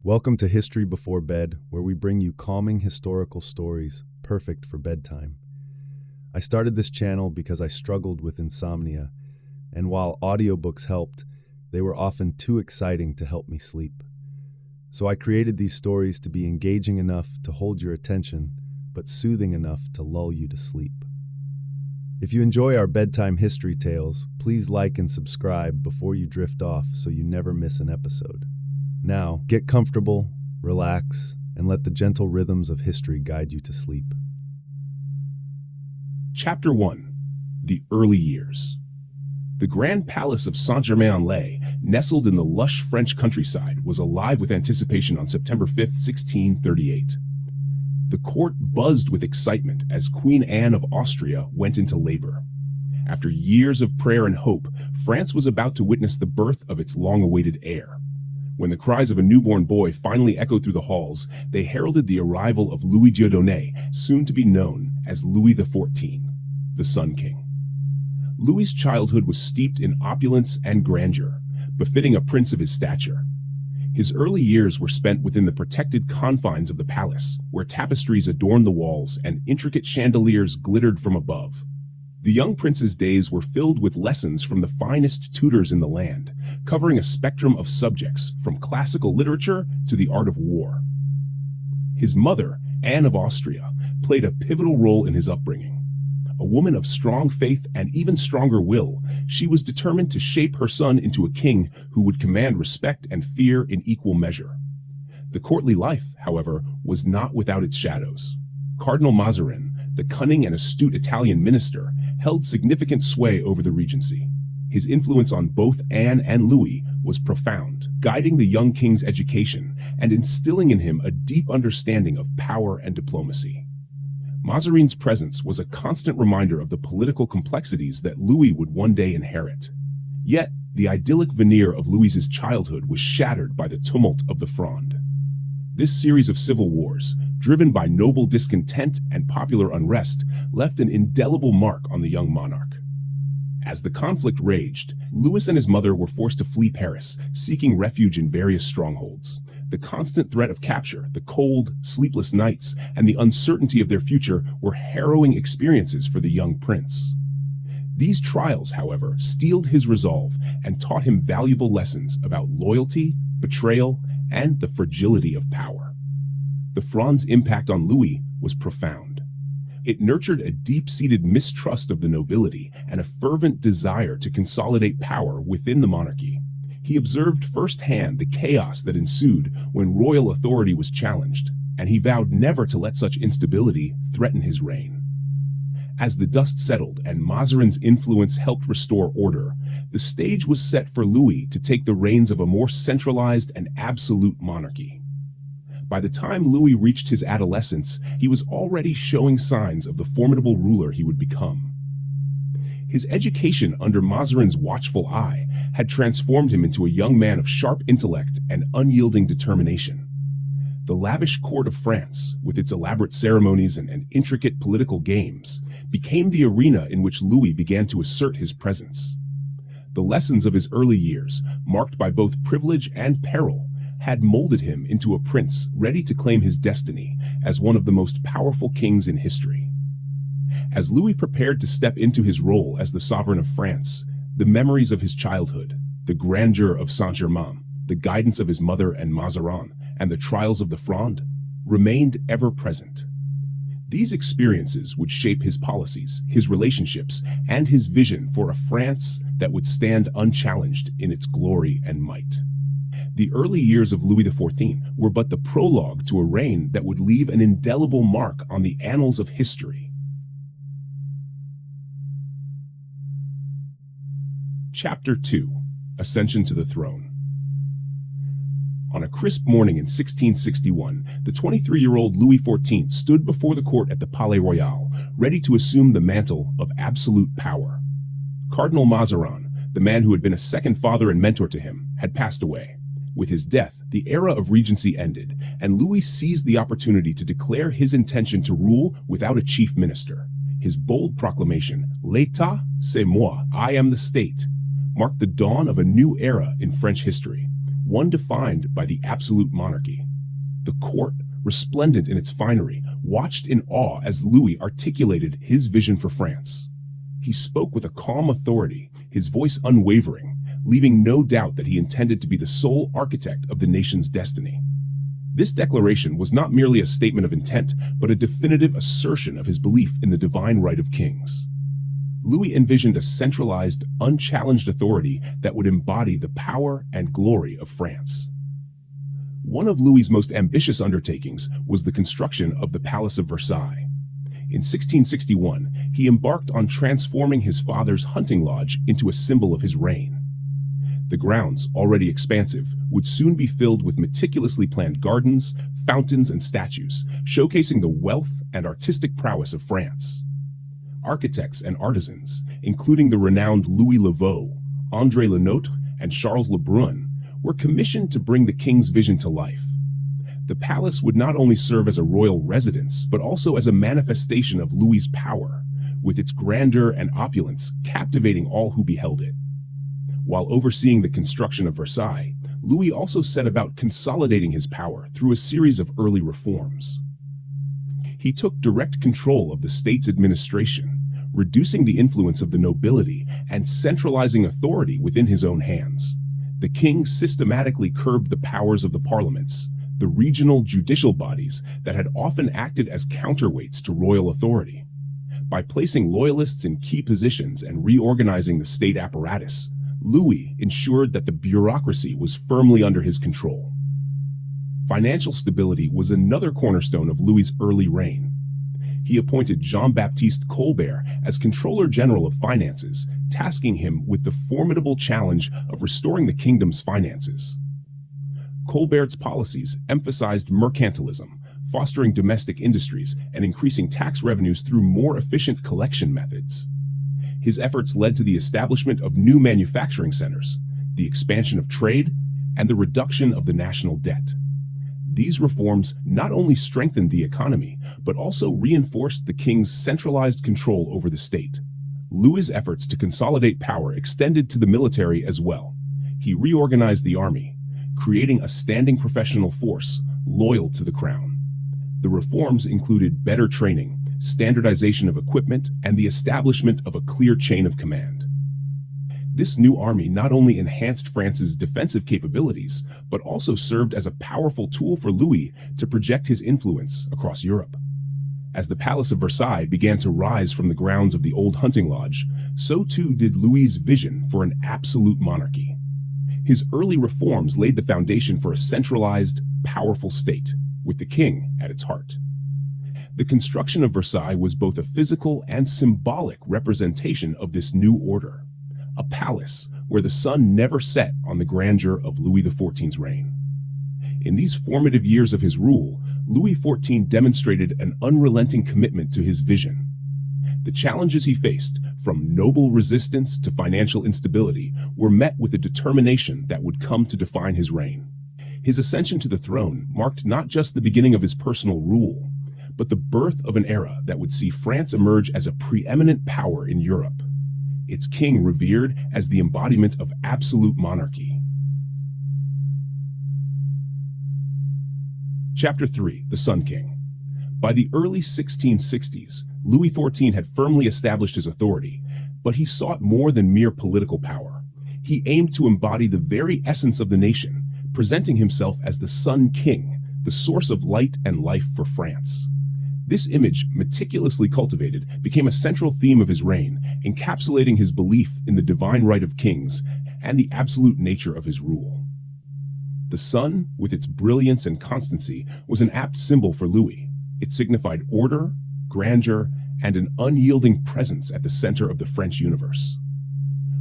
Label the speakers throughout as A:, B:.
A: Welcome to History Before Bed, where we bring you calming historical stories perfect for bedtime. I started this channel because I struggled with insomnia, and while audiobooks helped, they were often too exciting to help me sleep. So I created these stories to be engaging enough to hold your attention, but soothing enough to lull you to sleep. If you enjoy our bedtime history tales, please like and subscribe before you drift off so you never miss an episode. Now, get comfortable, relax, and let the gentle rhythms of history guide you to sleep.
B: Chapter 1. The Early Years. The Grand Palace of Saint-Germain-en-Laye, nestled in the lush French countryside, was alive with anticipation on September 5, 1638. The court buzzed with excitement as Queen Anne of Austria went into labor. After years of prayer and hope, France was about to witness the birth of its long-awaited heir. When the cries of a newborn boy finally echoed through the halls, they heralded the arrival of Louis Dieudonné, soon to be known as Louis XIV, the Sun King. Louis's childhood was steeped in opulence and grandeur, befitting a prince of his stature. His early years were spent within the protected confines of the palace, where tapestries adorned the walls and intricate chandeliers glittered from above. The young prince's days were filled with lessons from the finest tutors in the land, covering a spectrum of subjects from classical literature to the art of war. His mother, Anne of Austria, played a pivotal role in his upbringing. A woman of strong faith and even stronger will, she was determined to shape her son into a king who would command respect and fear in equal measure. The courtly life, however, was not without its shadows. Cardinal Mazarin, the cunning and astute Italian minister, held significant sway over the regency. His influence on both Anne and Louis was profound, guiding the young king's education and instilling in him a deep understanding of power and diplomacy. Mazarin's presence was a constant reminder of the political complexities that Louis would one day inherit. Yet, the idyllic veneer of Louis's childhood was shattered by the tumult of the Fronde. This series of civil wars, driven by noble discontent and popular unrest, left an indelible mark on the young monarch. As the conflict raged, Louis and his mother were forced to flee Paris, seeking refuge in various strongholds. The constant threat of capture, the cold, sleepless nights, and the uncertainty of their future were harrowing experiences for the young prince. These trials, however, steeled his resolve and taught him valuable lessons about loyalty, betrayal, and the fragility of power. The Fronde's impact on Louis was profound. It nurtured a deep-seated mistrust of the nobility and a fervent desire to consolidate power within the monarchy. He observed firsthand the chaos that ensued when royal authority was challenged, and he vowed never to let such instability threaten his reign. As the dust settled and Mazarin's influence helped restore order, the stage was set for Louis to take the reins of a more centralized and absolute monarchy. By the time Louis reached his adolescence, he was already showing signs of the formidable ruler he would become. His education under Mazarin's watchful eye had transformed him into a young man of sharp intellect and unyielding determination. The lavish court of France, with its elaborate ceremonies and intricate political games, became the arena in which Louis began to assert his presence. The lessons of his early years, marked by both privilege and peril, had molded him into a prince ready to claim his destiny as one of the most powerful kings in history. As Louis prepared to step into his role as the sovereign of France, the memories of his childhood, the grandeur of Saint-Germain, the guidance of his mother and Mazarin, and the trials of the Fronde remained ever present. These experiences would shape his policies, his relationships, and his vision for a France that would stand unchallenged in its glory and might. The early years of Louis XIV were but the prologue to a reign that would leave an indelible mark on the annals of history. Chapter 2. Ascension to the Throne. On a crisp morning in 1661, the 23-year-old Louis XIV stood before the court at the Palais Royal, ready to assume the mantle of absolute power. Cardinal Mazarin, the man who had been a second father and mentor to him, had passed away. With his death, the era of regency ended, and Louis seized the opportunity to declare his intention to rule without a chief minister. His bold proclamation, "L'État, c'est moi, I am the state," marked the dawn of a new era in French history, one defined by the absolute monarchy. The court, resplendent in its finery, watched in awe as Louis articulated his vision for France. He spoke with a calm authority, his voice unwavering, leaving no doubt that he intended to be the sole architect of the nation's destiny. This declaration was not merely a statement of intent, but a definitive assertion of his belief in the divine right of kings. Louis envisioned a centralized, unchallenged authority that would embody the power and glory of France. One of Louis's most ambitious undertakings was the construction of the Palace of Versailles. In 1661, he embarked on transforming his father's hunting lodge into a symbol of his reign. The grounds, already expansive, would soon be filled with meticulously planned gardens, fountains, and statues, showcasing the wealth and artistic prowess of France. Architects and artisans, including the renowned Louis Levaux, André Lenotre, and Charles Le Brun, were commissioned to bring the king's vision to life. The palace would not only serve as a royal residence, but also as a manifestation of Louis's power, with its grandeur and opulence captivating all who beheld it. While overseeing the construction of Versailles, Louis also set about consolidating his power through a series of early reforms. He took direct control of the state's administration, reducing the influence of the nobility and centralizing authority within his own hands. The king systematically curbed the powers of the parliaments, the regional judicial bodies that had often acted as counterweights to royal authority. By placing loyalists in key positions and reorganizing the state apparatus, Louis ensured that the bureaucracy was firmly under his control. Financial stability was another cornerstone of Louis's early reign. He appointed Jean-Baptiste Colbert as Controller General of Finances, tasking him with the formidable challenge of restoring the kingdom's finances. Colbert's policies emphasized mercantilism, fostering domestic industries and increasing tax revenues through more efficient collection methods. His efforts led to the establishment of new manufacturing centers, the expansion of trade, and the reduction of the national debt. These reforms not only strengthened the economy, but also reinforced the king's centralized control over the state. Louis's efforts to consolidate power extended to the military as well. He reorganized the army, creating a standing professional force loyal to the crown. The reforms included better training, standardization of equipment, and the establishment of a clear chain of command. This new army not only enhanced France's defensive capabilities, but also served as a powerful tool for Louis to project his influence across Europe. As the Palace of Versailles began to rise from the grounds of the old hunting lodge, so too did Louis's vision for an absolute monarchy. His early reforms laid the foundation for a centralized, powerful state, with the king at its heart. The construction of Versailles was both a physical and symbolic representation of this new order, a palace where the sun never set on the grandeur of Louis XIV's reign. In these formative years of his rule, Louis XIV demonstrated an unrelenting commitment to his vision. The challenges he faced, from noble resistance to financial instability, were met with a determination that would come to define his reign. His ascension to the throne marked not just the beginning of his personal rule, but the birth of an era that would see France emerge as a preeminent power in Europe, its king revered as the embodiment of absolute monarchy. Chapter 3: The Sun King. By the early 1660s, Louis XIV had firmly established his authority, but he sought more than mere political power. He aimed to embody the very essence of the nation, presenting himself as the Sun King, the source of light and life for France. This image, meticulously cultivated, became a central theme of his reign, encapsulating his belief in the divine right of kings and the absolute nature of his rule. The sun, with its brilliance and constancy, was an apt symbol for Louis. It signified order, grandeur, and an unyielding presence at the center of the French universe.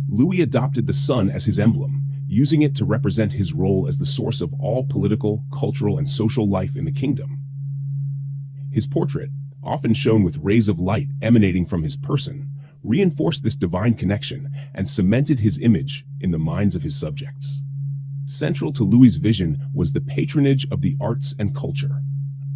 B: Louis adopted the sun as his emblem, using it to represent his role as the source of all political, cultural, and social life in the kingdom. His portrait, often shown with rays of light emanating from his person, reinforced this divine connection and cemented his image in the minds of his subjects. Central to Louis's vision was the patronage of the arts and culture.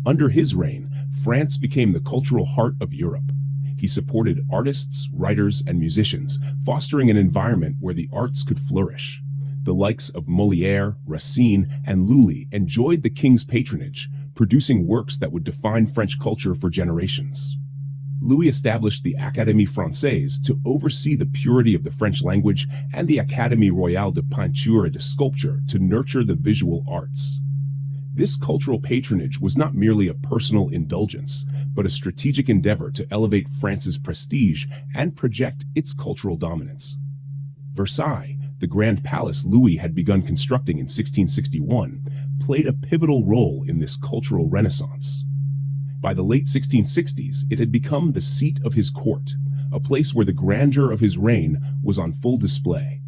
B: Under his reign, France became the cultural heart of Europe. He supported artists, writers, and musicians, fostering an environment where the arts could flourish. The likes of Molière, Racine, and Lully enjoyed the king's patronage, producing works that would define French culture for generations. Louis established the Académie Française to oversee the purity of the French language and the Académie Royale de Peinture et de Sculpture to nurture the visual arts. This cultural patronage was not merely a personal indulgence, but a strategic endeavor to elevate France's prestige and project its cultural dominance. Versailles, the grand palace Louis had begun constructing in 1661, played a pivotal role in this cultural renaissance. By the late 1660s, it had become the seat of his court, a place where the grandeur of his reign was on full display.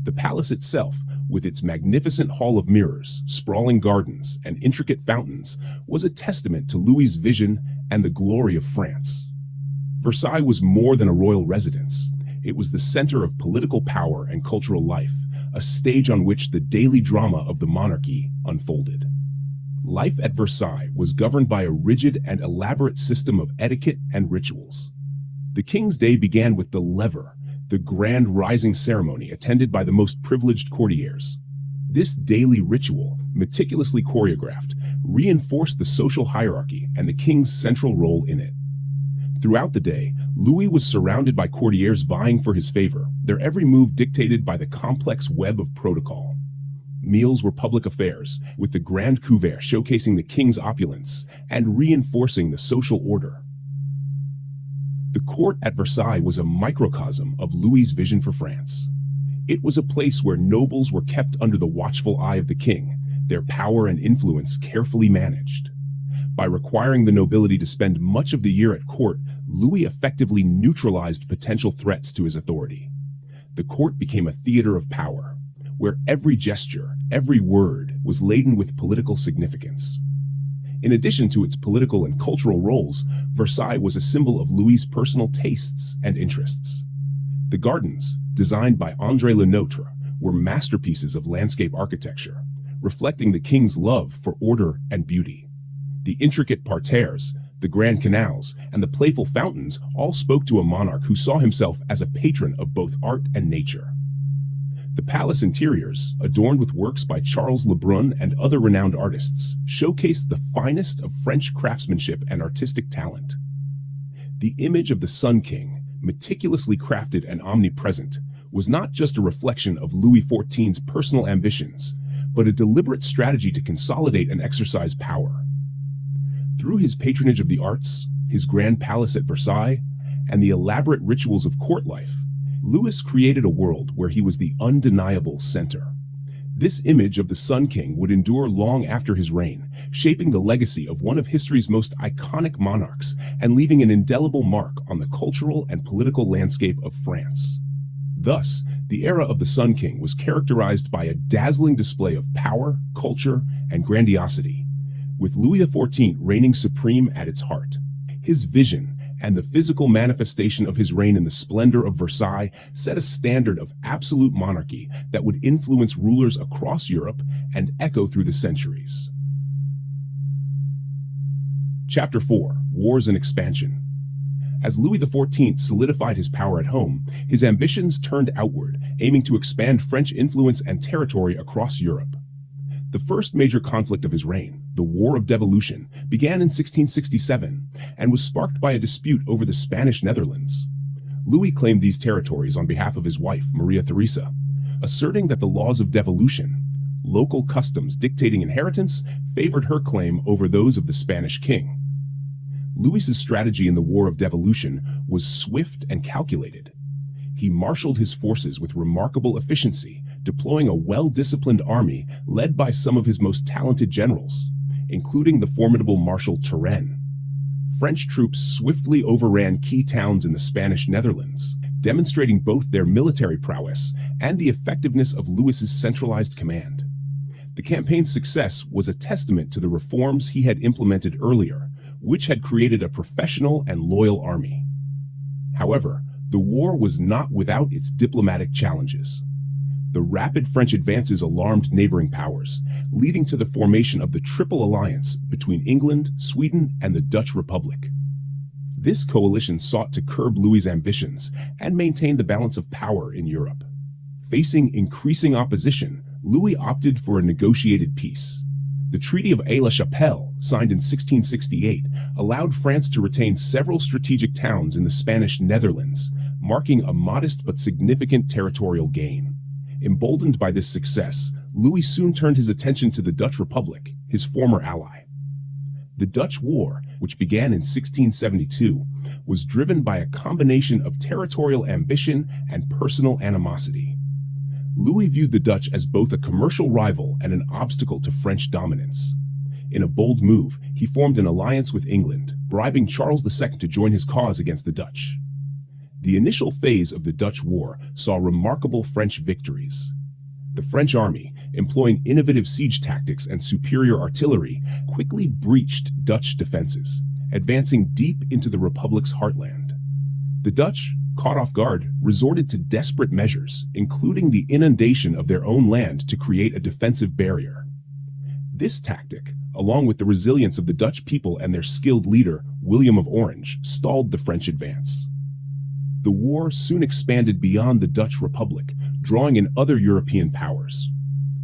B: The palace itself, with its magnificent hall of mirrors, sprawling gardens, and intricate fountains, was a testament to Louis's vision and the glory of France. Versailles was more than a royal residence. It was the center of political power and cultural life, a stage on which the daily drama of the monarchy unfolded. Life at Versailles was governed by a rigid and elaborate system of etiquette and rituals. The king's day began with the lever, the grand rising ceremony attended by the most privileged courtiers. This daily ritual, meticulously choreographed, reinforced the social hierarchy and the king's central role in it. Throughout the day, Louis was surrounded by courtiers vying for his favor, their every move dictated by the complex web of protocol. Meals were public affairs, with the grand couvert showcasing the king's opulence and reinforcing the social order. The court at Versailles was a microcosm of Louis's vision for France. It was a place where nobles were kept under the watchful eye of the king, their power and influence carefully managed. By requiring the nobility to spend much of the year at court, Louis effectively neutralized potential threats to his authority. The court became a theater of power, where every gesture, every word was laden with political significance. In addition to its political and cultural roles, Versailles was a symbol of Louis's personal tastes and interests. The gardens, designed by André Le Nôtre, were masterpieces of landscape architecture, reflecting the king's love for order and beauty. The intricate parterres, the grand canals, and the playful fountains all spoke to a monarch who saw himself as a patron of both art and nature. The palace interiors, adorned with works by Charles Le Brun and other renowned artists, showcased the finest of French craftsmanship and artistic talent. The image of the Sun King, meticulously crafted and omnipresent, was not just a reflection of Louis XIV's personal ambitions, but a deliberate strategy to consolidate and exercise power. Through his patronage of the arts, his grand palace at Versailles, and the elaborate rituals of court life, Louis created a world where he was the undeniable center. This image of the Sun King would endure long after his reign, shaping the legacy of one of history's most iconic monarchs and leaving an indelible mark on the cultural and political landscape of France. Thus, the era of the Sun King was characterized by a dazzling display of power, culture, and grandiosity, with Louis XIV reigning supreme at its heart. His vision and the physical manifestation of his reign in the splendor of Versailles set a standard of absolute monarchy that would influence rulers across Europe and echo through the centuries. Chapter 4: Wars and Expansion. As Louis XIV solidified his power at home, his ambitions turned outward, aiming to expand French influence and territory across Europe. The first major conflict of his reign, the War of Devolution, began in 1667 and was sparked by a dispute over the Spanish Netherlands. Louis claimed these territories on behalf of his wife, Maria Theresa, asserting that the laws of devolution, local customs dictating inheritance, favored her claim over those of the Spanish king. Louis's strategy in the War of Devolution was swift and calculated. He marshaled his forces with remarkable efficiency, deploying a well-disciplined army led by some of his most talented generals, including the formidable Marshal Turenne. French troops swiftly overran key towns in the Spanish Netherlands, demonstrating both their military prowess and the effectiveness of Louis's centralized command. The campaign's success was a testament to the reforms he had implemented earlier, which had created a professional and loyal army. However, the war was not without its diplomatic challenges. The rapid French advances alarmed neighboring powers, leading to the formation of the Triple Alliance between England, Sweden, and the Dutch Republic. This coalition sought to curb Louis's ambitions and maintain the balance of power in Europe. Facing increasing opposition, Louis opted for a negotiated peace. The Treaty of Aix-la-Chapelle, signed in 1668, allowed France to retain several strategic towns in the Spanish Netherlands, marking a modest but significant territorial gain. Emboldened by this success, Louis soon turned his attention to the Dutch Republic, his former ally. The Dutch War, which began in 1672, was driven by a combination of territorial ambition and personal animosity. Louis viewed the Dutch as both a commercial rival and an obstacle to French dominance. In a bold move, he formed an alliance with England, bribing Charles II to join his cause against the Dutch. The initial phase of the Dutch War saw remarkable French victories. The French army, employing innovative siege tactics and superior artillery, quickly breached Dutch defenses, advancing deep into the Republic's heartland. The Dutch, caught off guard, resorted to desperate measures, including the inundation of their own land to create a defensive barrier. This tactic, along with the resilience of the Dutch people and their skilled leader, William of Orange, stalled the French advance. The war soon expanded beyond the Dutch Republic, drawing in other European powers.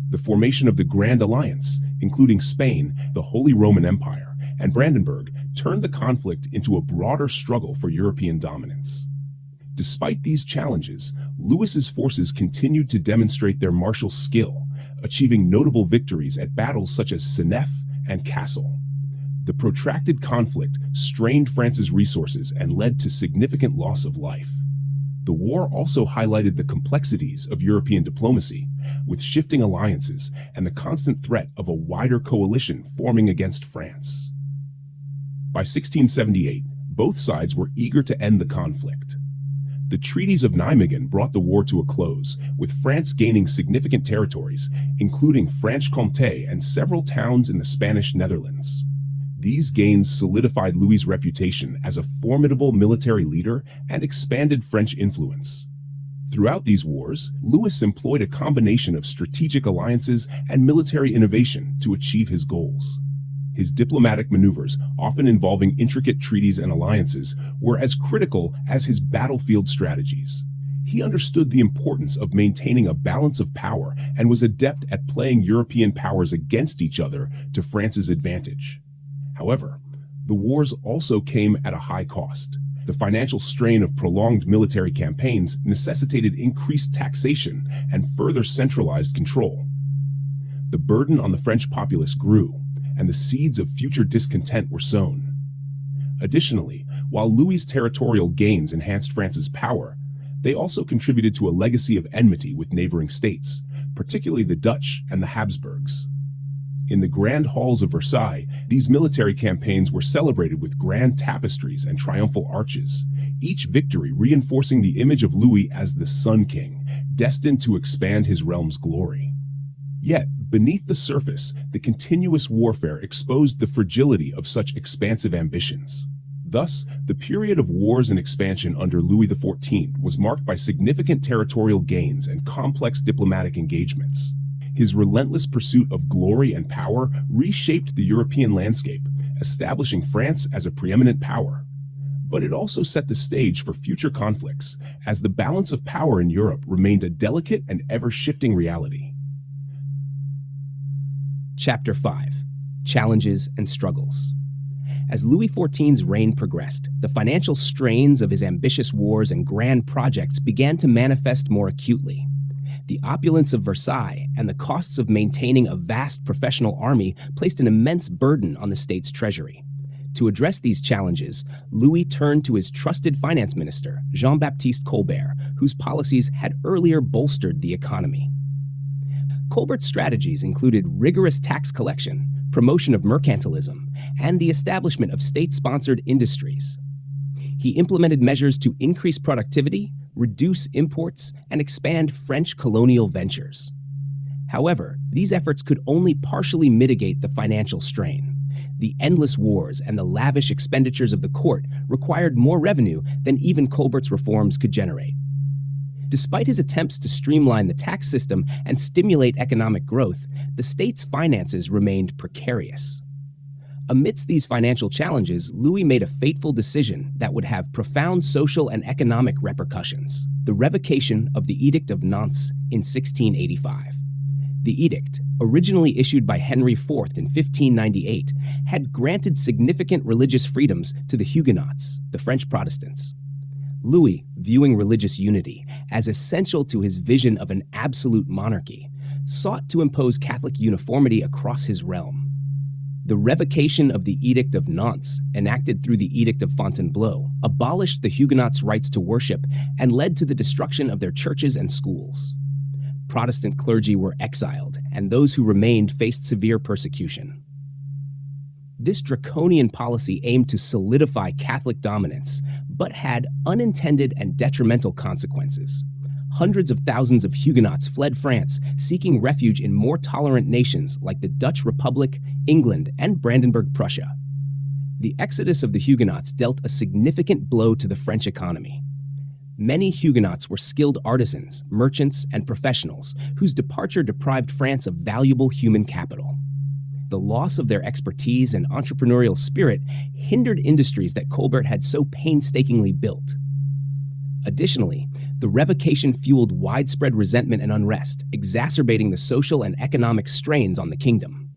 B: The formation of the Grand Alliance, including Spain, the Holy Roman Empire, and Brandenburg, turned the conflict into a broader struggle for European dominance. Despite these challenges, Louis's forces continued to demonstrate their martial skill, achieving notable victories at battles such as Senef and Cassel. The protracted conflict strained France's resources and led to significant loss of life. The war also highlighted the complexities of European diplomacy, with shifting alliances and the constant threat of a wider coalition forming against France. By 1678, both sides were eager to end the conflict. The treaties of Nijmegen brought the war to a close, with France gaining significant territories, including Franche-Comté and several towns in the Spanish Netherlands. These gains solidified Louis's reputation as a formidable military leader and expanded French influence. Throughout these wars, Louis employed a combination of strategic alliances and military innovation to achieve his goals. His diplomatic maneuvers, often involving intricate treaties and alliances, were as critical as his battlefield strategies. He understood the importance of maintaining a balance of power and was adept at playing European powers against each other to France's advantage. However, the wars also came at a high cost. The financial strain of prolonged military campaigns necessitated increased taxation and further centralized control. The burden on the French populace grew, and the seeds of future discontent were sown. Additionally, while Louis's territorial gains enhanced France's power, they also contributed to a legacy of enmity with neighboring states, particularly the Dutch and the Habsburgs. In the grand halls of Versailles, these military campaigns were celebrated with grand tapestries and triumphal arches, each victory reinforcing the image of Louis as the Sun King, destined to expand his realm's glory. Yet, beneath the surface, the continuous warfare exposed the fragility of such expansive ambitions. Thus, the period of wars and expansion under Louis XIV was marked by significant territorial gains and complex diplomatic engagements. His relentless pursuit of glory and power reshaped the European landscape, establishing France as a preeminent power. But it also set the stage for future conflicts, as the balance of power in Europe remained a delicate and ever-shifting reality.
C: Chapter 5: Challenges and Struggles. As Louis XIV's reign progressed, the financial strains of his ambitious wars and grand projects began to manifest more acutely. The opulence of Versailles and the costs of maintaining a vast professional army placed an immense burden on the state's treasury. To address these challenges, Louis turned to his trusted finance minister, Jean-Baptiste Colbert, whose policies had earlier bolstered the economy. Colbert's strategies included rigorous tax collection, promotion of mercantilism, and the establishment of state-sponsored industries. He implemented measures to increase productivity, reduce imports, and expand French colonial ventures. However, these efforts could only partially mitigate the financial strain. The endless wars and the lavish expenditures of the court required more revenue than even Colbert's reforms could generate. Despite his attempts to streamline the tax system and stimulate economic growth, the state's finances remained precarious. Amidst these financial challenges, Louis made a fateful decision that would have profound social and economic repercussions: the revocation of the Edict of Nantes in 1685. The edict, originally issued by Henry IV in 1598, had granted significant religious freedoms to the Huguenots, the French Protestants. Louis, viewing religious unity as essential to his vision of an absolute monarchy, sought to impose Catholic uniformity across his realm. The revocation of the Edict of Nantes, enacted through the Edict of Fontainebleau, abolished the Huguenots' rights to worship and led to the destruction of their churches and schools. Protestant clergy were exiled, and those who remained faced severe persecution. This draconian policy aimed to solidify Catholic dominance, but had unintended and detrimental consequences. Hundreds of thousands of Huguenots fled France, seeking refuge in more tolerant nations like the Dutch Republic, England, and Brandenburg Prussia. The exodus of the Huguenots dealt a significant blow to the French economy. Many Huguenots were skilled artisans, merchants, and professionals whose departure deprived France of valuable human capital. The loss of their expertise and entrepreneurial spirit hindered industries that Colbert had so painstakingly built. Additionally, the revocation fueled widespread resentment and unrest, exacerbating the social and economic strains on the kingdom.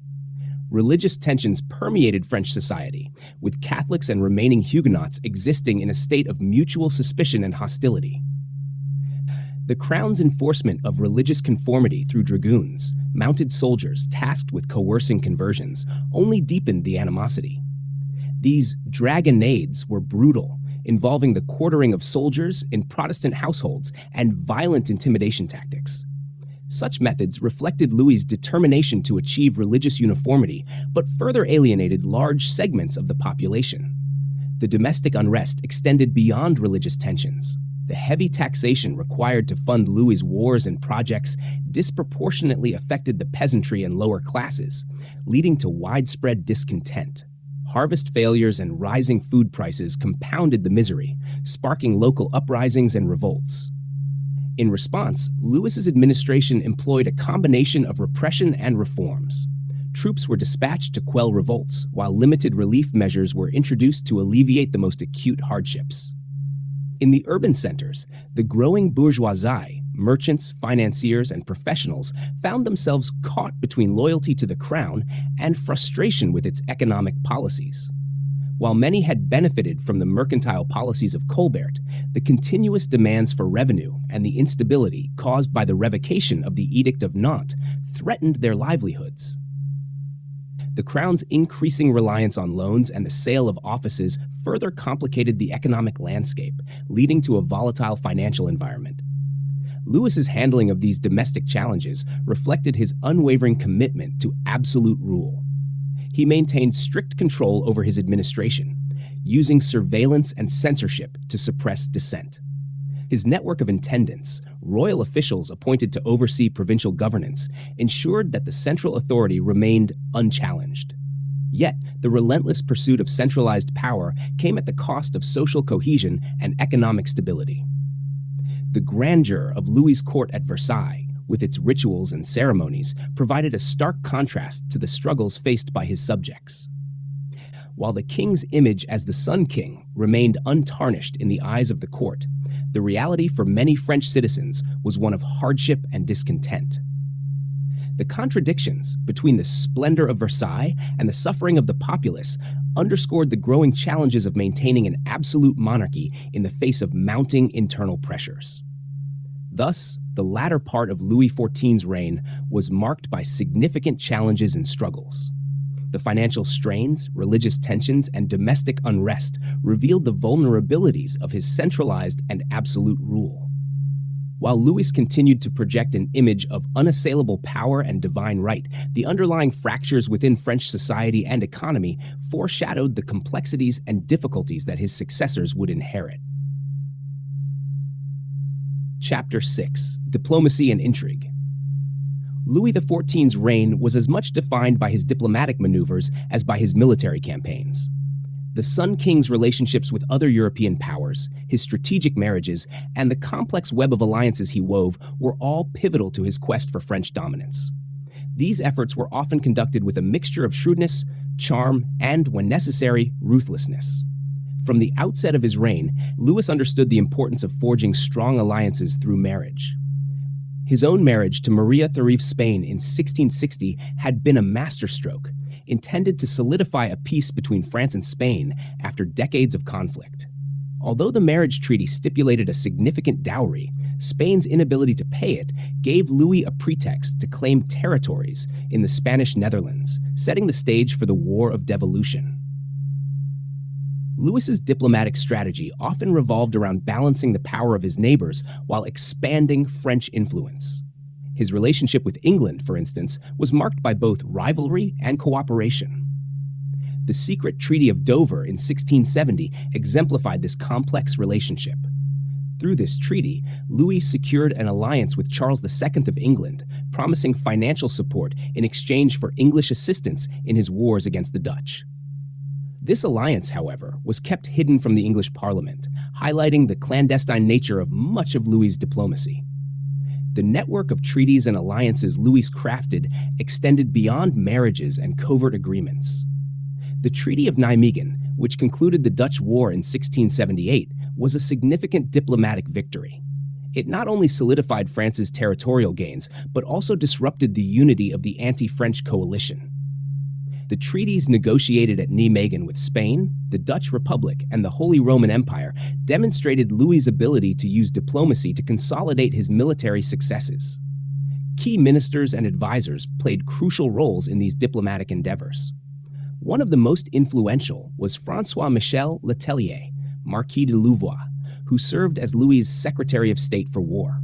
C: Religious tensions permeated French society, with Catholics and remaining Huguenots existing in a state of mutual suspicion and hostility. The crown's enforcement of religious conformity through dragoons, mounted soldiers tasked with coercing conversions, only deepened the animosity. These dragonnades were brutal, involving the quartering of soldiers in Protestant households and violent intimidation tactics. Such methods reflected Louis's determination to achieve religious uniformity, but further alienated large segments of the population. The domestic unrest extended beyond religious tensions. The heavy taxation required to fund Louis's wars and projects disproportionately affected the peasantry and lower classes, leading to widespread discontent. Harvest failures and rising food prices compounded the misery, sparking local uprisings and revolts. In response, Louis's administration employed a combination of repression and reforms. Troops were dispatched to quell revolts, while limited relief measures were introduced to alleviate the most acute hardships. In the urban centers, the growing bourgeoisie, merchants, financiers, and professionals found themselves caught between loyalty to the crown and frustration with its economic policies. While many had benefited from the mercantile policies of Colbert, the continuous demands for revenue and the instability caused by the revocation of the Edict of Nantes threatened their livelihoods. The crown's increasing reliance on loans and the sale of offices further complicated the economic landscape, leading to a volatile financial environment. Louis's handling of these domestic challenges reflected his unwavering commitment to absolute rule. He maintained strict control over his administration, using surveillance and censorship to suppress dissent. His network of intendants, royal officials appointed to oversee provincial governance, ensured that the central authority remained unchallenged. Yet, the relentless pursuit of centralized power came at the cost of social cohesion and economic stability. The grandeur of Louis's court at Versailles, with its rituals and ceremonies, provided a stark contrast to the struggles faced by his subjects. While the king's image as the Sun King remained untarnished in the eyes of the court, the reality for many French citizens was one of hardship and discontent. The contradictions between the splendor of Versailles and the suffering of the populace underscored the growing challenges of maintaining an absolute monarchy in the face of mounting internal pressures. Thus, the latter part of Louis XIV's reign was marked by significant challenges and struggles. The financial strains, religious tensions, and domestic unrest revealed the vulnerabilities of his centralized and absolute rule. While Louis continued to project an image of unassailable power and divine right, the underlying fractures within French society and economy foreshadowed the complexities and difficulties that his successors would inherit. Chapter 6: Diplomacy and Intrigue. Louis XIV's reign was as much defined by his diplomatic maneuvers as by his military campaigns. The Sun King's relationships with other European powers, his strategic marriages, and the complex web of alliances he wove were all pivotal to his quest for French dominance. These efforts were often conducted with a mixture of shrewdness, charm, and, when necessary, ruthlessness. From the outset of his reign, Louis understood the importance of forging strong alliances through marriage. His own marriage to Maria Theresa of Spain in 1660 had been a masterstroke, intended to solidify a peace between France and Spain after decades of conflict. Although the marriage treaty stipulated a significant dowry, Spain's inability to pay it gave Louis a pretext to claim territories in the Spanish Netherlands, setting the stage for the War of Devolution. Louis's diplomatic strategy often revolved around balancing the power of his neighbors while expanding French influence. His relationship with England, for instance, was marked by both rivalry and cooperation. The secret Treaty of Dover in 1670 exemplified this complex relationship. Through this treaty, Louis secured an alliance with Charles II of England, promising financial support in exchange for English assistance in his wars against the Dutch. This alliance, however, was kept hidden from the English Parliament, highlighting the clandestine nature of much of Louis's diplomacy. The network of treaties and alliances Louis crafted extended beyond marriages and covert agreements. The Treaty of Nijmegen, which concluded the Dutch War in 1678, was a significant diplomatic victory. It not only solidified France's territorial gains, but also disrupted the unity of the anti-French coalition. The treaties negotiated at Nijmegen with Spain, the Dutch Republic, and the Holy Roman Empire demonstrated Louis's ability to use diplomacy to consolidate his military successes. Key ministers and advisors played crucial roles in these diplomatic endeavors. One of the most influential was François-Michel Letellier, Marquis de Louvois, who served as Louis's Secretary of State for War.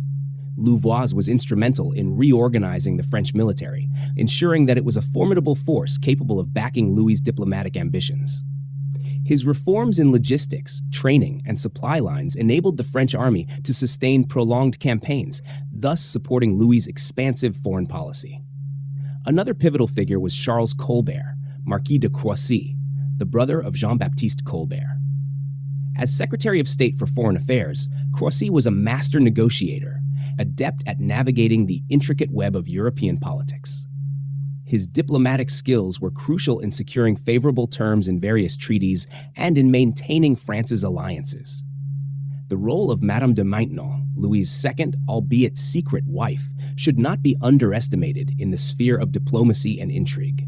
C: Louvois was instrumental in reorganizing the French military, ensuring that it was a formidable force capable of backing Louis's diplomatic ambitions. His reforms in logistics, training, and supply lines enabled the French army to sustain prolonged campaigns, thus supporting Louis's expansive foreign policy. Another pivotal figure was Charles Colbert, Marquis de Croissy, the brother of Jean-Baptiste Colbert. As Secretary of State for Foreign Affairs, Croissy was a master negotiator, adept at navigating the intricate web of European politics. His diplomatic skills were crucial in securing favorable terms in various treaties and in maintaining France's alliances. The role of Madame de Maintenon, Louis's second, albeit secret wife, should not be underestimated in the sphere of diplomacy and intrigue.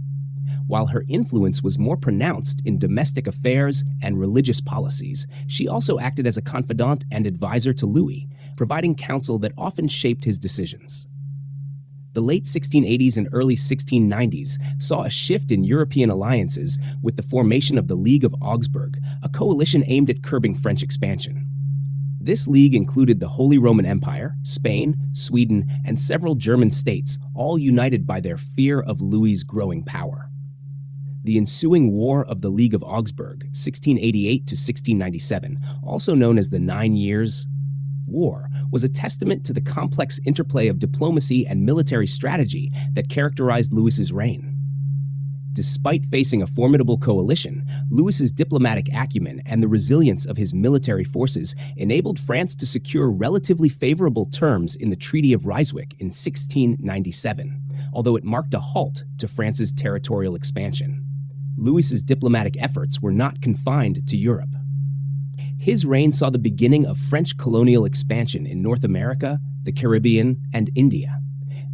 C: While her influence was more pronounced in domestic affairs and religious policies, she also acted as a confidant and advisor to Louis, providing counsel that often shaped his decisions. The late 1680s and early 1690s saw a shift in European alliances with the formation of the League of Augsburg, a coalition aimed at curbing French expansion. This league included the Holy Roman Empire, Spain, Sweden, and several German states, all united by their fear of Louis's growing power. The ensuing War of the League of Augsburg, 1688 to 1697, also known as the 9 Years' War, was a testament to the complex interplay of diplomacy and military strategy that characterized Louis's reign. Despite facing a formidable coalition, Louis's diplomatic acumen and the resilience of his military forces enabled France to secure relatively favorable terms in the Treaty of Ryswick in 1697, although it marked a halt to France's territorial expansion. Louis's diplomatic efforts were not confined to Europe. His reign saw the beginning of French colonial expansion in North America, the Caribbean, and India.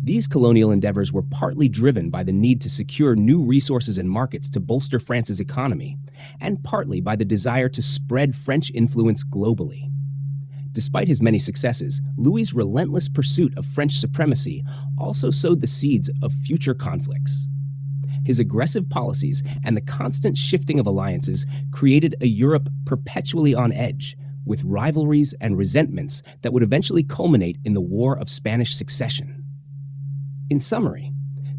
C: These colonial endeavors were partly driven by the need to secure new resources and markets to bolster France's economy, and partly by the desire to spread French influence globally. Despite his many successes, Louis's relentless pursuit of French supremacy also sowed the seeds of future conflicts. His aggressive policies and the constant shifting of alliances created a Europe perpetually on edge, with rivalries and resentments that would eventually culminate in the War of Spanish Succession. In summary,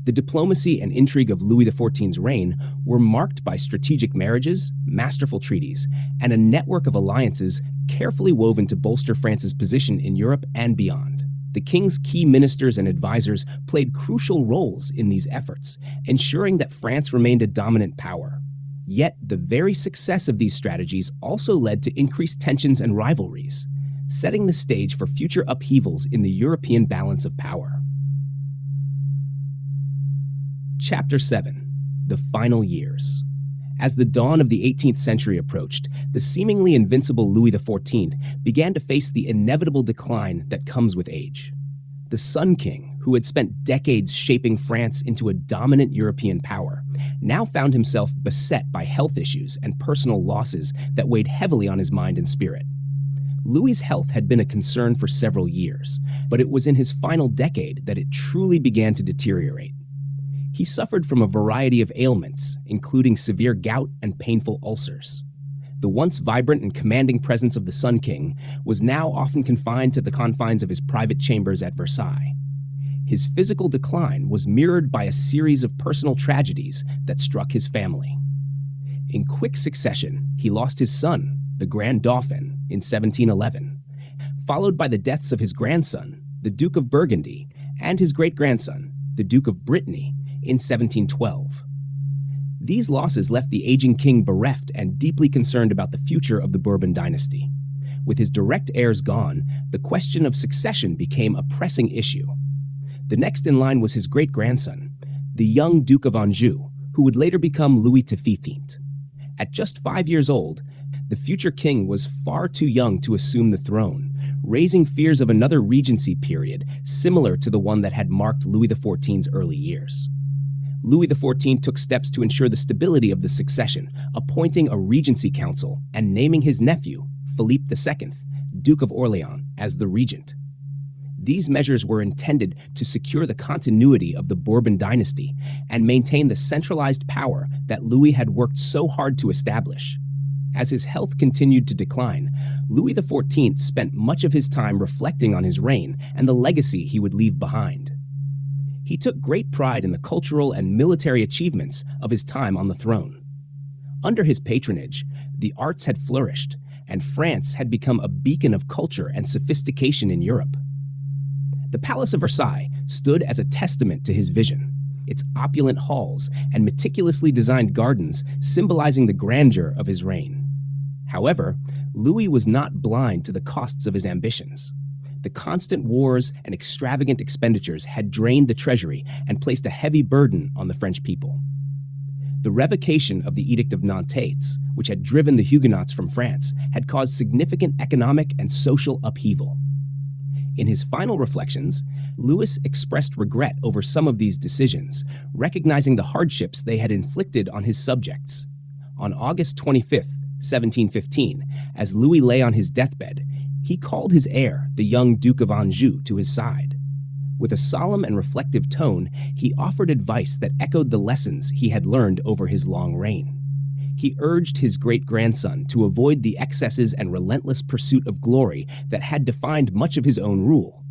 C: the diplomacy and intrigue of Louis XIV's reign were marked by strategic marriages, masterful treaties, and a network of alliances carefully woven to bolster France's position in Europe and beyond. The king's key ministers and advisors played crucial roles in these efforts, ensuring that France remained a dominant power. Yet, the very success of these strategies also led to increased tensions and rivalries, setting the stage for future upheavals in the European balance of power. Chapter 7. The Final Years. As the dawn of the 18th century approached, the seemingly invincible Louis XIV began to face the inevitable decline that comes with age. The Sun King, who had spent decades shaping France into a dominant European power, now found himself beset by health issues and personal losses that weighed heavily on his mind and spirit. Louis's health had been a concern for several years, but it was in his final decade that it truly began to deteriorate. He suffered from a variety of ailments, including severe gout and painful ulcers. The once vibrant and commanding presence of the Sun King was now often confined to the confines of his private chambers at Versailles. His physical decline was mirrored by a series of personal tragedies that struck his family. In quick succession, he lost his son, the Grand Dauphin, in 1711, followed by the deaths of his grandson, the Duke of Burgundy, and his great-grandson, the Duke of Brittany, in 1712. These losses left the aging king bereft and deeply concerned about the future of the Bourbon dynasty. With his direct heirs gone, the question of succession became a pressing issue. The next in line was his great-grandson, the young Duke of Anjou, who would later become Louis XV. At just 5 years old, the future king was far too young to assume the throne, raising fears of another regency period similar to the one that had marked Louis XIV's early years. Louis XIV took steps to ensure the stability of the succession, appointing a regency council and naming his nephew, Philippe II, Duke of Orleans, as the regent. These measures were intended to secure the continuity of the Bourbon dynasty and maintain the centralized power that Louis had worked so hard to establish. As his health continued to decline, Louis XIV spent much of his time reflecting on his reign and the legacy he would leave behind. He took great pride in the cultural and military achievements of his time on the throne. Under his patronage, the arts had flourished, and France had become a beacon of culture and sophistication in Europe. The Palace of Versailles stood as a testament to his vision, its opulent halls and meticulously designed gardens symbolizing the grandeur of his reign. However, Louis was not blind to the costs of his ambitions. The constant wars and extravagant expenditures had drained the treasury and placed a heavy burden on the French people. The revocation of the Edict of Nantes, which had driven the Huguenots from France, had caused significant economic and social upheaval. In his final reflections, Louis expressed regret over some of these decisions, recognizing the hardships they had inflicted on his subjects. On August 25, 1715, as Louis lay on his deathbed, he called his heir, the young Duke of Anjou, to his side. With a solemn and reflective tone, he offered advice that echoed the lessons he had learned over his long reign. He urged his great-grandson to avoid the excesses and relentless pursuit of glory that had defined much of his own rule,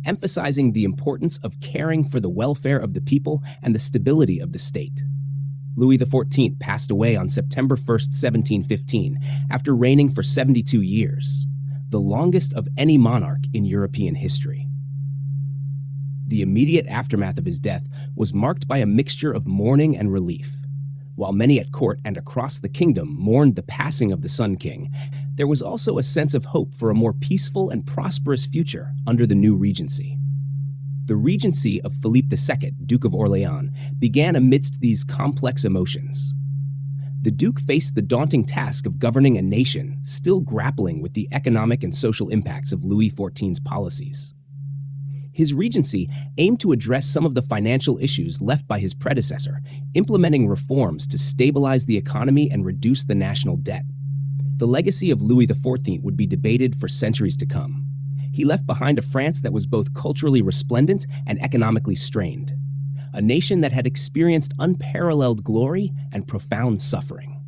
C: emphasizing the importance of caring for the welfare of the people and the stability of the state. Louis XIV passed away on September 1, 1715, after reigning for 72 years, the longest of any monarch in European history. The immediate aftermath of his death was marked by a mixture of mourning and relief. While many at court and across the kingdom mourned the passing of the Sun King, there was also a sense of hope for a more peaceful and prosperous future under the new regency. The regency of Philippe II, Duke of Orleans, began amidst these complex emotions. The Duke faced the daunting task of governing a nation still grappling with the economic and social impacts of Louis XIV's policies. His regency aimed to address some of the financial issues left by his predecessor, implementing reforms to stabilize the economy and reduce the national debt. The legacy of Louis XIV would be debated for centuries to come. He left behind a France that was both culturally resplendent and economically strained, a nation that had experienced unparalleled glory and profound suffering.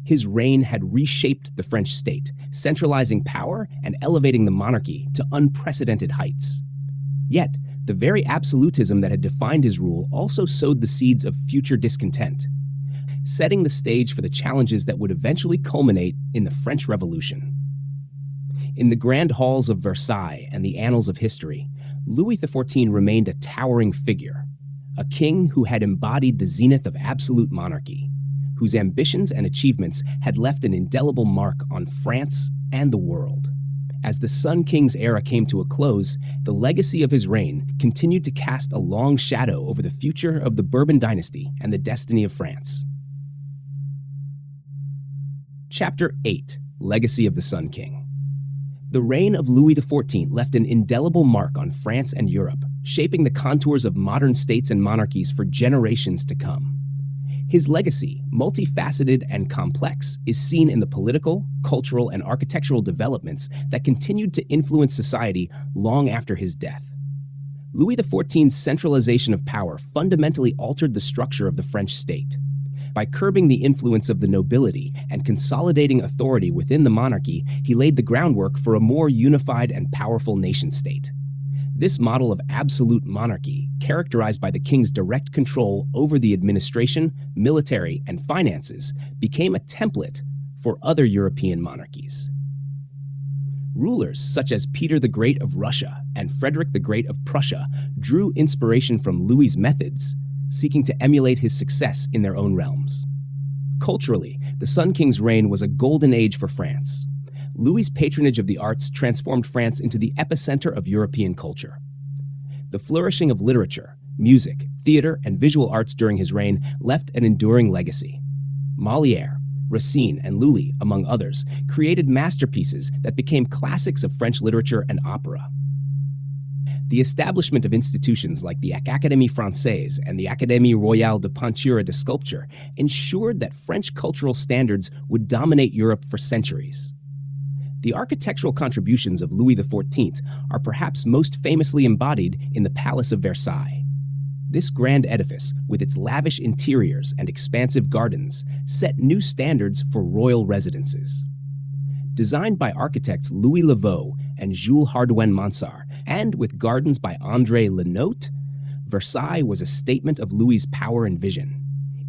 C: His reign had reshaped the French state, centralizing power and elevating the monarchy to unprecedented heights. Yet, the very absolutism that had defined his rule also sowed the seeds of future discontent, setting the stage for the challenges that would eventually culminate in the French Revolution. In the grand halls of Versailles and the annals of history, Louis XIV remained a towering figure, a king who had embodied the zenith of absolute monarchy, whose ambitions and achievements had left an indelible mark on France and the world. As the Sun King's era came to a close, the legacy of his reign continued to cast a long shadow over the future of the Bourbon dynasty and the destiny of France. Chapter 8: Legacy of the Sun King. The reign of Louis XIV left an indelible mark on France and Europe, shaping the contours of modern states and monarchies for generations to come. His legacy, multifaceted and complex, is seen in the political, cultural, and architectural developments that continued to influence society long after his death. Louis XIV's centralization of power fundamentally altered the structure of the French state. By curbing the influence of the nobility and consolidating authority within the monarchy, he laid the groundwork for a more unified and powerful nation-state. This model of absolute monarchy, characterized by the king's direct control over the administration, military, and finances, became a template for other European monarchies. Rulers such as Peter the Great of Russia and Frederick the Great of Prussia drew inspiration from Louis's methods, seeking to emulate his success in their own realms. Culturally, the Sun King's reign was a golden age for France. Louis's patronage of the arts transformed France into the epicenter of European culture. The flourishing of literature, music, theater, and visual arts during his reign left an enduring legacy. Molière, Racine, and Lully, among others, created masterpieces that became classics of French literature and opera. The establishment of institutions like the Académie Française and the Académie Royale de Peinture et de Sculpture ensured that French cultural standards would dominate Europe for centuries. The architectural contributions of Louis XIV are perhaps most famously embodied in the Palace of Versailles. This grand edifice, with its lavish interiors and expansive gardens, set new standards for royal residences. Designed by architects Louis Laveau and Jules Hardouin-Mansart, and with gardens by André Lenotte, Versailles was a statement of Louis's power and vision.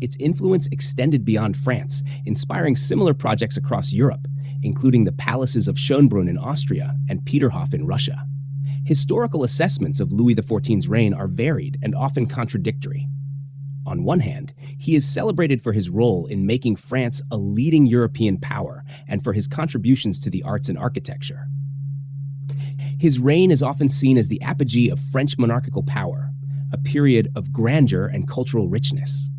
C: Its influence extended beyond France, inspiring similar projects across Europe, including the palaces of Schönbrunn in Austria and Peterhof in Russia. Historical assessments of Louis XIV's reign are varied and often contradictory. On one hand, he is celebrated for his role in making France a leading European power and for his contributions to the arts and architecture. His reign is often seen as the apogee of French monarchical power, a period of grandeur and cultural richness.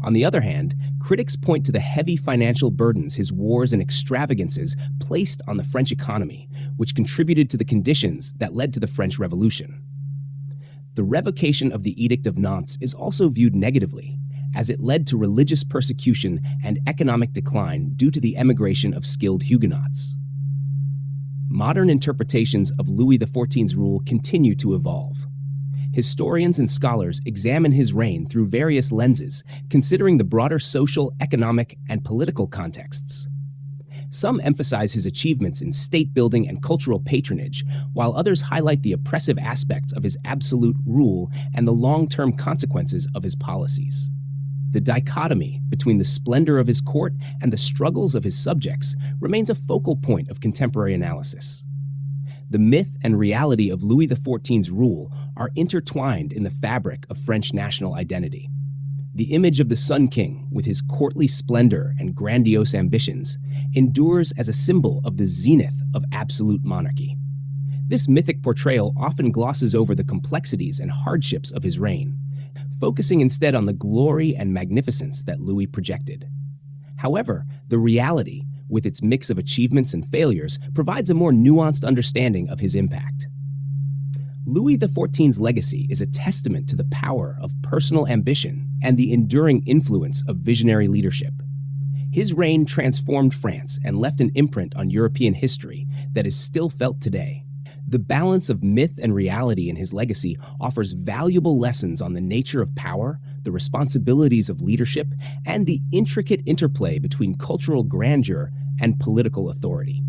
C: On the other hand, critics point to the heavy financial burdens his wars and extravagances placed on the French economy, which contributed to the conditions that led to the French Revolution. The revocation of the Edict of Nantes is also viewed negatively, as it led to religious persecution and economic decline due to the emigration of skilled Huguenots. Modern interpretations of Louis XIV's rule continue to evolve. Historians and scholars examine his reign through various lenses, considering the broader social, economic, and political contexts. Some emphasize his achievements in state-building and cultural patronage, while others highlight the oppressive aspects of his absolute rule and the long-term consequences of his policies. The dichotomy between the splendor of his court and the struggles of his subjects remains a focal point of contemporary analysis. The myth and reality of Louis XIV's rule are intertwined in the fabric of French national identity. The image of the Sun King, with his courtly splendor and grandiose ambitions, endures as a symbol of the zenith of absolute monarchy. This mythic portrayal often glosses over the complexities and hardships of his reign, focusing instead on the glory and magnificence that Louis projected. However, the reality, with its mix of achievements and failures, provides a more nuanced understanding of his impact. Louis XIV's legacy is a testament to the power of personal ambition and the enduring influence of visionary leadership. His reign transformed France and left an imprint on European history that is still felt today. The balance of myth and reality in his legacy offers valuable lessons on the nature of power, the responsibilities of leadership, and the intricate interplay between cultural grandeur and political authority.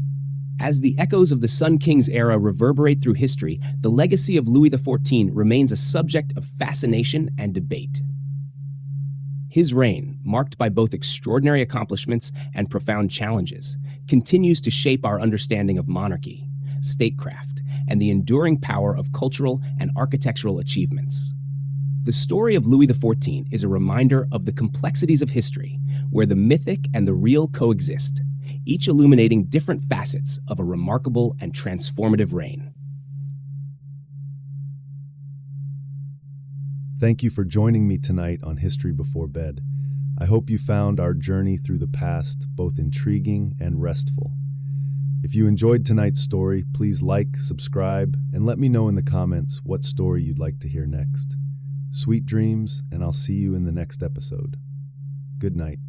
C: As the echoes of the Sun King's era reverberate through history, the legacy of Louis XIV remains a subject of fascination and debate. His reign, marked by both extraordinary accomplishments and profound challenges, continues to shape our understanding of monarchy, statecraft, and the enduring power of cultural and architectural achievements. The story of Louis XIV is a reminder of the complexities of history, where the mythic and the real coexist, each illuminating different facets of a remarkable and transformative reign.
A: Thank you for joining me tonight on History Before Bed. I hope you found our journey through the past both intriguing and restful. If you enjoyed tonight's story, please like, subscribe, and let me know in the comments what story you'd like to hear next. Sweet dreams, and I'll see you in the next episode. Good night.